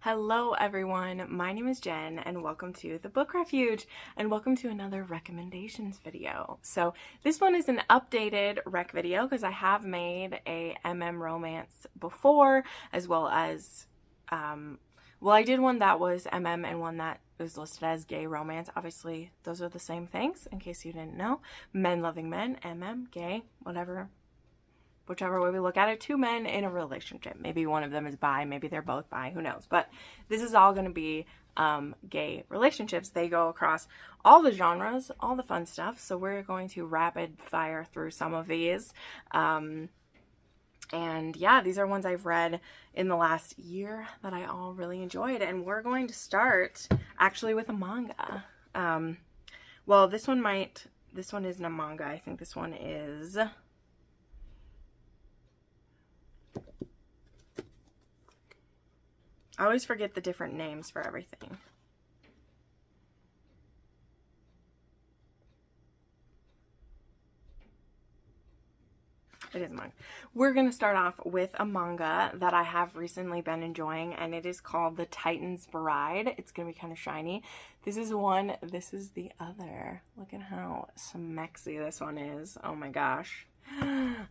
Hello everyone, my name is Jen and welcome to the Book Refuge and welcome to another recommendations video. So this one is an updated rec video because I have made a romance before, as well as, I did one that was and one that was listed as gay romance. Obviously those are the same things in case you didn't know. Men loving men, gay, whatever. Whichever way we look at it, two men in a relationship. Maybe one of them is bi, maybe they're both bi, who knows. But this is all going to be gay relationships. They go across all the genres, all the fun stuff. So we're going to rapid fire through some of these. And yeah, these are ones I've read in the last year that I all really enjoyed. And we're going to start actually with a manga. This one isn't a manga. I think this one is... I always forget the different names for everything. It is manga. We're going to start off with a manga that I have recently been enjoying, and it is called The Titan's Bride. It's going to be kind of shiny. This is one, this is the other. Look at how smexy this one is. Oh my gosh.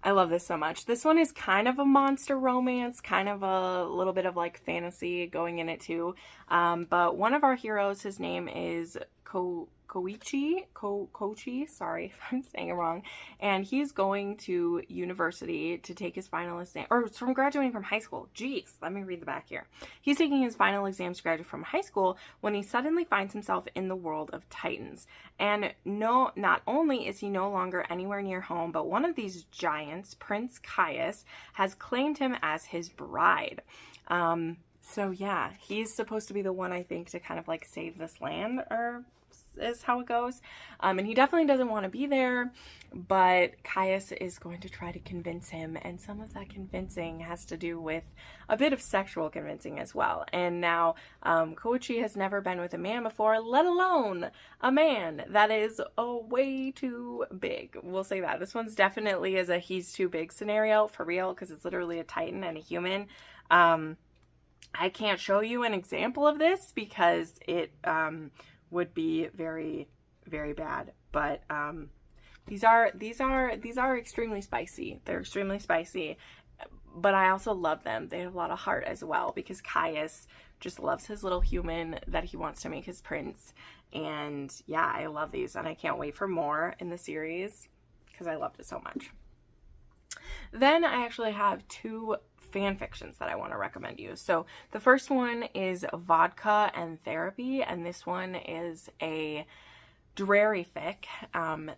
I love this so much. This one is kind of a monster romance, kind of a little bit of like fantasy going in it too. But one of our heroes, his name is Koichi, sorry if I'm saying it wrong, and he's going to university to take his final exam, or from graduating from high school. Jeez, let me read the back here. He's taking his final exams to graduate from high school when he suddenly finds himself in the world of Titans. And not only is he no longer anywhere near home, but one of these giants, Prince Caius, has claimed him as his bride. So yeah, he's supposed to be the one, I think, to kind of like save this land, or is how it goes. And he definitely doesn't want to be there, but Caius is going to try to convince him, and some of that convincing has to do with a bit of sexual convincing as well. And now Koichi has never been with a man before, let alone a man that is way too big. We'll say that. This one's definitely is a he's too big scenario, for real, because it's literally a Titan and a human. I can't show you an example of this because it would be very, very bad. But these are extremely spicy. They're extremely spicy, but I also love them. They have a lot of heart as well, because Caius just loves his little human that he wants to make his prince. And yeah, I love these, and I can't wait for more in the series because I loved it so much. Then I actually have two fan fictions that I want to recommend you. So the first one is Vodka and Therapy, and this one is a dreary fic.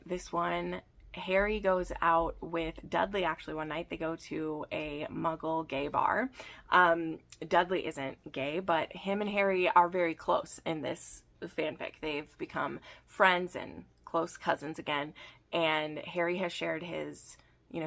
This one, Harry goes out with Dudley actually one night. They go to a muggle gay bar. Dudley isn't gay, but him and Harry are very close in this fanfic. They've become friends and close cousins again, and Harry has shared his,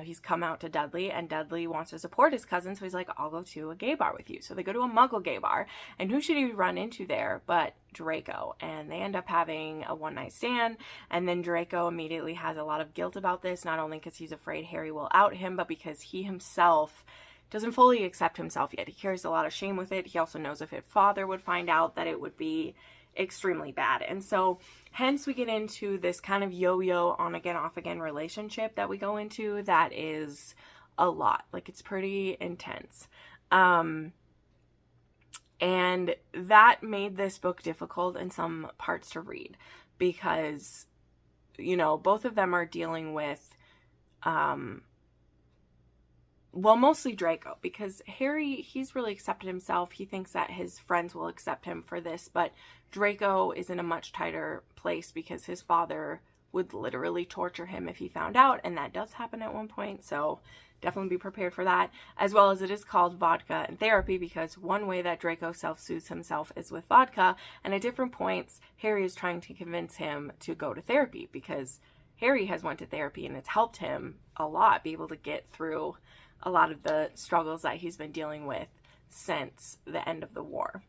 he's come out to Dudley, and Dudley wants to support his cousin, so he's like, I'll go to a gay bar with you. So they go to a muggle gay bar, and who should he run into there but Draco? And they end up having a one-night stand, and then Draco immediately has a lot of guilt about this, not only because he's afraid Harry will out him, but because he himself doesn't fully accept himself yet. He carries a lot of shame with it. He also knows if his father would find out that it would be extremely bad. And so hence we get into this kind of yo-yo on again off again relationship that we go into that is a lot. Like, it's pretty intense. And that made this book difficult in some parts to read because, both of them are dealing with mostly Draco, because Harry, he's really accepted himself. He thinks that his friends will accept him for this, but Draco is in a much tighter place because his father would literally torture him if he found out, and that does happen at one point, so definitely be prepared for that. As well as it is called Vodka and Therapy because one way that Draco self-soothes himself is with vodka, and at different points Harry is trying to convince him to go to therapy because Harry has went to therapy and it's helped him a lot be able to get through a lot of the struggles that he's been dealing with since the end of the war.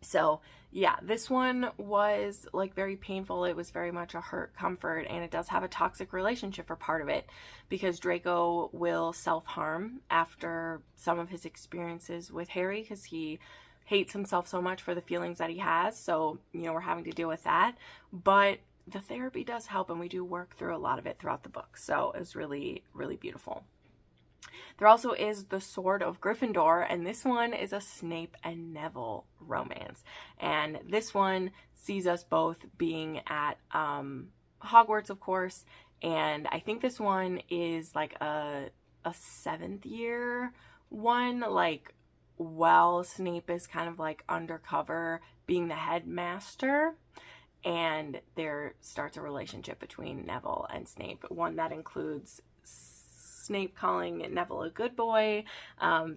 So yeah, this one was like very painful. It was very much a hurt comfort, and it does have a toxic relationship for part of it because Draco will self-harm after some of his experiences with Harry because he hates himself so much for the feelings that he has. So, you know, we're having to deal with that. But the therapy does help, and we do work through a lot of it throughout the book. So it's really, really beautiful. There also is the Sword of Gryffindor, and this one is a Snape and Neville romance. And this one sees us both being at Hogwarts, of course, and I think this one is like a 7th year one, like while Snape is kind of like undercover being the headmaster, and there starts a relationship between Neville and Snape, one that includes Snape calling Neville a good boy.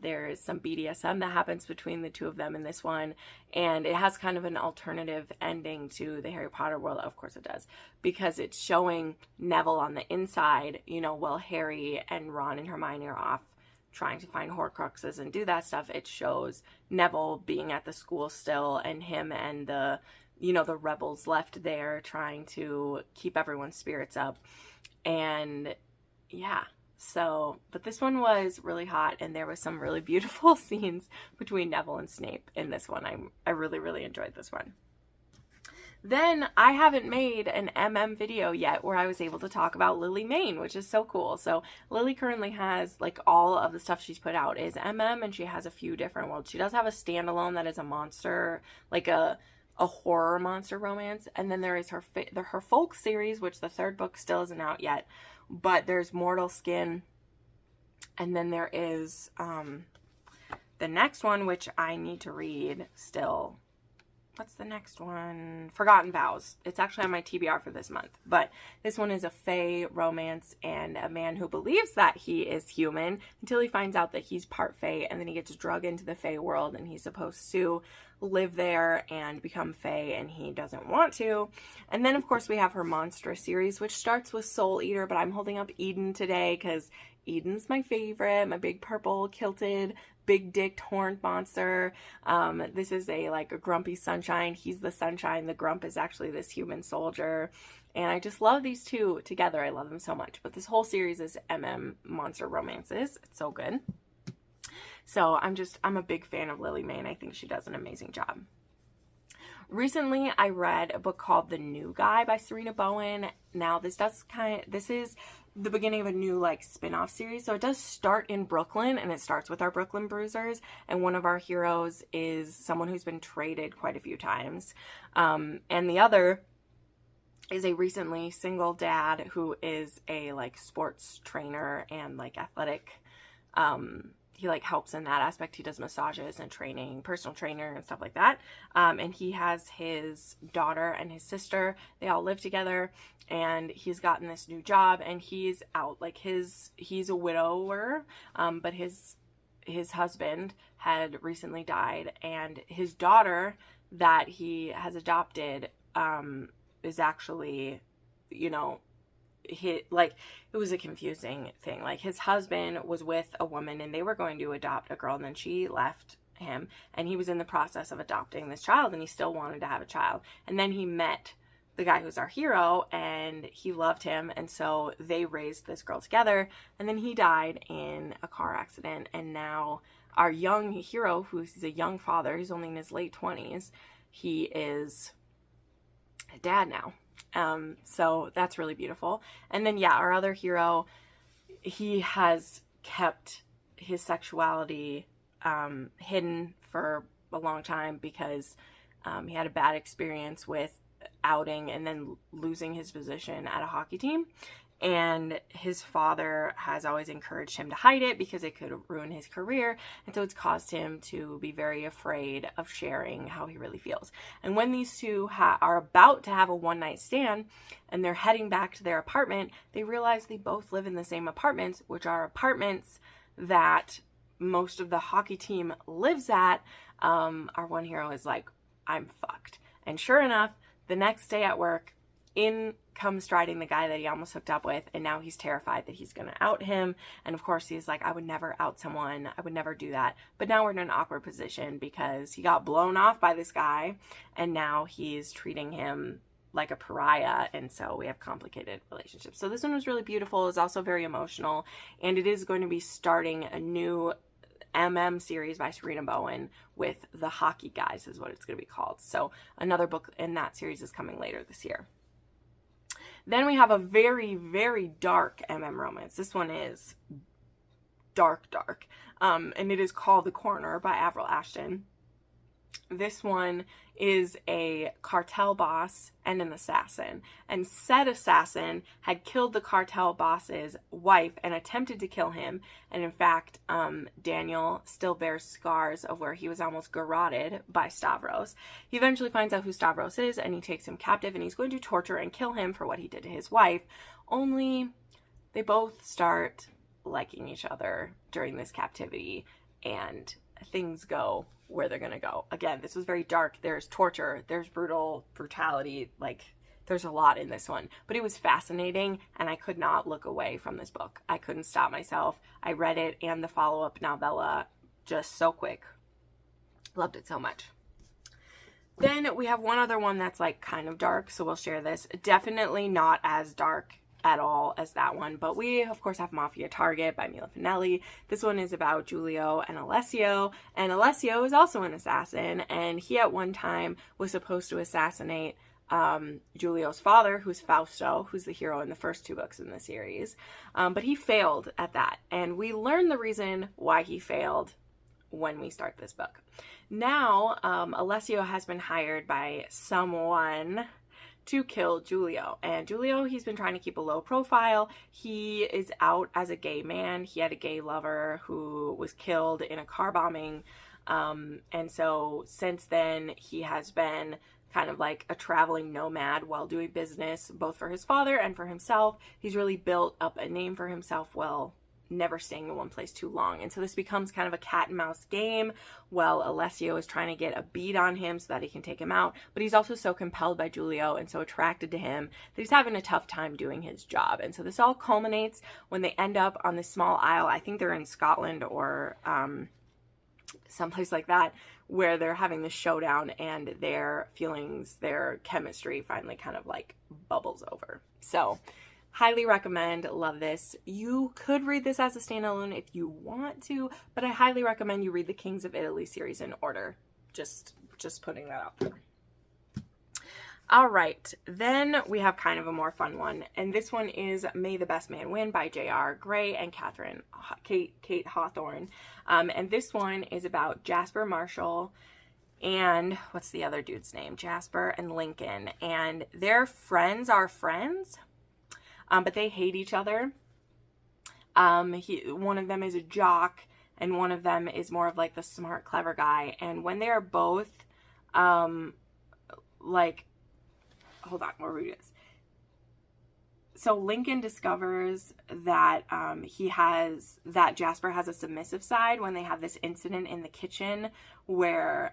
There's some BDSM that happens between the two of them in this one, and it has kind of an alternative ending to the Harry Potter world. Of course it does, because it's showing Neville on the inside, you know, while Harry and Ron and Hermione are off trying to find Horcruxes and do that stuff. It shows Neville being at the school still, and him and the, you know, the rebels left there trying to keep everyone's spirits up. And yeah, so, but this one was really hot, and there was some really beautiful scenes between Neville and Snape in this one. I really, really enjoyed this one. Then I haven't made an MM video yet where I was able to talk about Lily Mayne, which is so cool. So Lily currently has, like, all of the stuff she's put out is MM, and she has a few different worlds. She does have a standalone that is a monster, like a horror monster romance, and then there is her folk series, which the 3rd book still isn't out yet, but there's Mortal Skin, and then there is the next one, which I need to read still. What's the next one? Forgotten Vows. It's actually on my TBR for this month. But this one is a fae romance, and a man who believes that he is human until he finds out that he's part fae, and then he gets drugged into the fae world, and he's supposed to live there and become fae, and he doesn't want to. And then, of course, we have her Monstrous series, which starts with Soul Eater, but I'm holding up Eden today because Eden's my favorite, my big purple kilted big dicked horned monster. This is a grumpy sunshine. He's the sunshine. The grump is actually this human soldier. And I just love these two together. I love them so much. But this whole series is MM monster romances. It's so good. So I'm a big fan of Lily Mayne. I think she does an amazing job. Recently, I read a book called The New Guy by Serena Bowen. Now, this is the beginning of a new spin-off series. So it does start in Brooklyn, and it starts with our Brooklyn Bruisers, and one of our heroes is someone who's been traded quite a few times. And the other is a recently single dad who is a sports trainer and athletic. He helps in that aspect. He does massages and training, personal trainer and stuff like that. And he has his daughter and his sister. They all live together, and he's gotten this new job, and he's out. He's a widower, but his husband had recently died, and his daughter that he has adopted is actually, it was a confusing thing. His husband was with a woman, and they were going to adopt a girl, and then she left him, and he was in the process of adopting this child, and he still wanted to have a child. And then he met the guy who's our hero, and he loved him, and so they raised this girl together. And then he died in a car accident, and now our young hero, who's a young father, he's only in his late 20s, he is a dad now. So that's really beautiful. And then, our other hero, he has kept his sexuality hidden for a long time because he had a bad experience with outing and then losing his position at a hockey team. And his father has always encouraged him to hide it because it could ruin his career. And so it's caused him to be very afraid of sharing how he really feels. And when these two are about to have a one-night stand and they're heading back to their apartment, they realize they both live in the same apartments, which are apartments that most of the hockey team lives at. Our one hero is like, I'm fucked. And sure enough, the next day at work, in comes striding the guy that he almost hooked up with, and now he's terrified that he's going to out him. And of course he's like, I would never out someone. I would never do that. But now we're in an awkward position because he got blown off by this guy, and now he's treating him like a pariah, and so we have complicated relationships. So this one was really beautiful. It's also very emotional, and it is going to be starting a new series by Serena Bowen with The Hockey Guys is what it's going to be called. So another book in that series is coming later this year. Then we have a very, very dark romance. This one is dark. And it is called The Corner by Avril Ashton. This one is a cartel boss and an assassin. And said assassin had killed the cartel boss's wife and attempted to kill him. And in fact, Daniel still bears scars of where he was almost garroted by Stavros. He eventually finds out who Stavros is and he takes him captive and he's going to torture and kill him for what he did to his wife. Only they both start liking each other during this captivity and things go where they're gonna go. Again, this was very dark. There's torture, there's brutality, like there's a lot in this one, but it was fascinating and I could not look away from this book. I couldn't stop myself. I read it and the follow-up novella just so quick. Loved it so much. Then we have one other one that's like kind of dark, so we'll share this. Definitely not as dark at all as that one, but we of course have Mafia Target by Mila Finelli. This one is about Giulio and Alessio, and Alessio is also an assassin, and he at one time was supposed to assassinate Giulio's father, who's Fausto, who's the hero in the first two books in the series, but he failed at that, and we learn the reason why he failed when we start this book. Now Alessio has been hired by someone to kill Giulio. And Giulio, he's been trying to keep a low profile. He is out as a gay man. He had a gay lover who was killed in a car bombing. And so since then, he has been kind of like a traveling nomad while doing business, both for his father and for himself. He's really built up a name for himself while never staying in one place too long. And so this becomes kind of a cat and mouse game while Alessio is trying to get a beat on him so that he can take him out. But he's also so compelled by Giulio and so attracted to him that he's having a tough time doing his job. And so this all culminates when they end up on this small isle. I think they're in Scotland or someplace like that, where they're having this showdown and their feelings, their chemistry finally kind of like bubbles over. So highly recommend, love this. You could read this as a standalone if you want to, but I highly recommend you read the Kings of Italy series in order. Just putting that out there. All right, then we have kind of a more fun one, and this one is May the Best Man Win by J.R. Gray and Kate Hawthorne. And this one is about Jasper Marshall and what's the other dude's name? Jasper and Lincoln, and their friends are friends. But they hate each other. One of them is a jock, and one of them is more of like the smart, clever guy. And when they are both, hold on, we'll read this. So Lincoln discovers that that Jasper has a submissive side when they have this incident in the kitchen where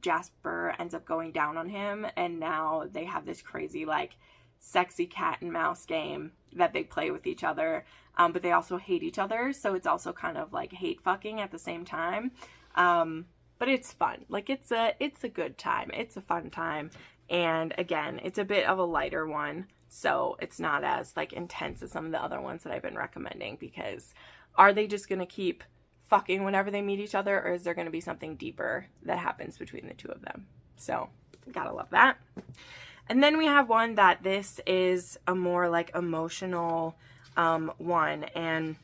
Jasper ends up going down on him, and now they have this crazy like sexy cat and mouse game that they play with each other, but they also hate each other, so it's also kind of like hate fucking at the same time, but it's fun. Like it's a good time, it's a fun time, and again, it's a bit of a lighter one, so it's not as like intense as some of the other ones that I've been recommending, because are they just gonna keep fucking whenever they meet each other, or is there gonna be something deeper that happens between the two of them? So gotta love that. And then we have one that this is a more like emotional one, and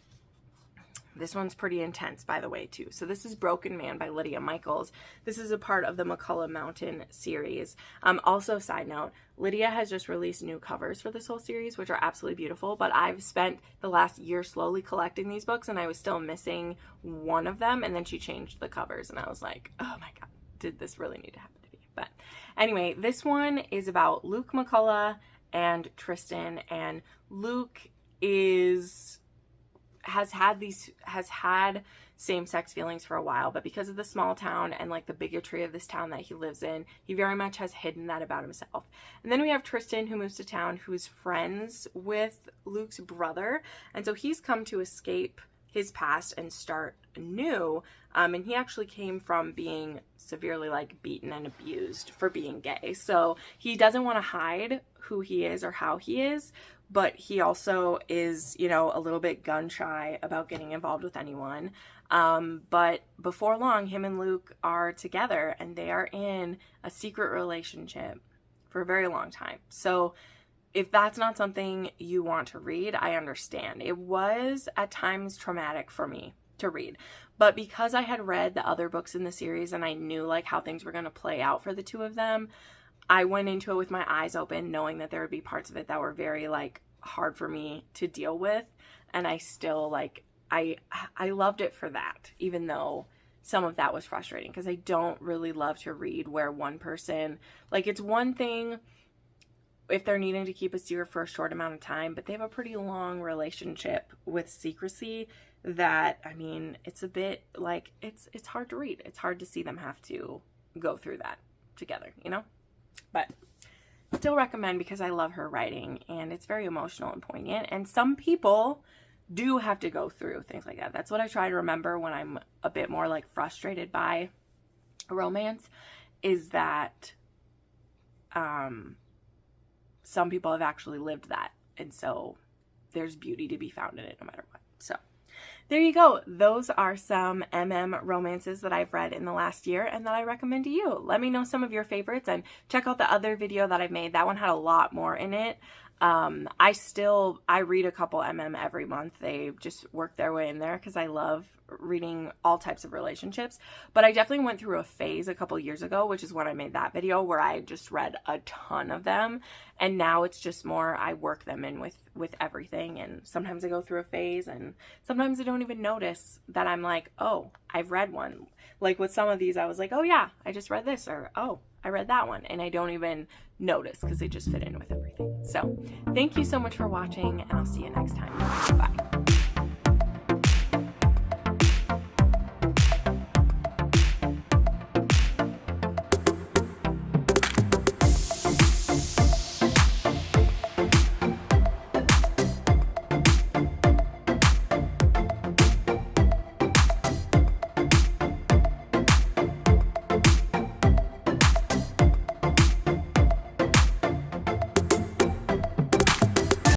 this one's pretty intense, by the way, too. So this is Broken Man by Lydia Michaels. This is a part of the McCullough Mountain series. Also, side note, Lydia has just released new covers for this whole series, which are absolutely beautiful, but I've spent the last year slowly collecting these books, and I was still missing one of them, and then she changed the covers, and I was like, oh my god, did this really need to happen to me? But anyway, this one is about Luke McCullough and Tristan, and Luke has had same-sex feelings for a while, but because of the small town and like the bigotry of this town that he lives in, he very much has hidden that about himself. And then we have Tristan, who moves to town, who's friends with Luke's brother, and so he's come to escape his past and start anew, and he actually came from being severely like beaten and abused for being gay, so he doesn't want to hide who he is or how he is, but he also is, you know, a little bit gun shy about getting involved with anyone. But before long, him and Luke are together, and they are in a secret relationship for a very long time. So if that's not something you want to read, I understand. It was at times traumatic for me to read, but because I had read the other books in the series and I knew like how things were going to play out for the two of them, I went into it with my eyes open, knowing that there would be parts of it that were very like hard for me to deal with. And I still like, I loved it for that, even though some of that was frustrating, because I don't really love to read where one person, like, it's one thing if they're needing to keep a secret for a short amount of time, but they have a pretty long relationship with secrecy that, I mean, it's a bit like, it's hard to read. It's hard to see them have to go through that together, you know? But still recommend, because I love her writing and it's very emotional and poignant. And some people do have to go through things like that. That's what I try to remember when I'm a bit more like frustrated by a romance, is that some people have actually lived that. And so there's beauty to be found in it no matter what. So there you go. Those are some romances that I've read in the last year and that I recommend to you. Let me know some of your favorites and check out the other video that I've made. That one had a lot more in it. I read a couple every month. They just work their way in there because I love reading all types of relationships. But I definitely went through a phase a couple years ago, which is when I made that video, where I just read a ton of them. And now it's just more, I work them in with everything. And sometimes I go through a phase and sometimes I don't even notice that I'm like, oh, I've read one. Like with some of these, I was like, oh yeah, I just read this, or oh, I read that one. And I don't even notice because they just fit in with everything. So thank you so much for watching, and I'll see you next time. Bye.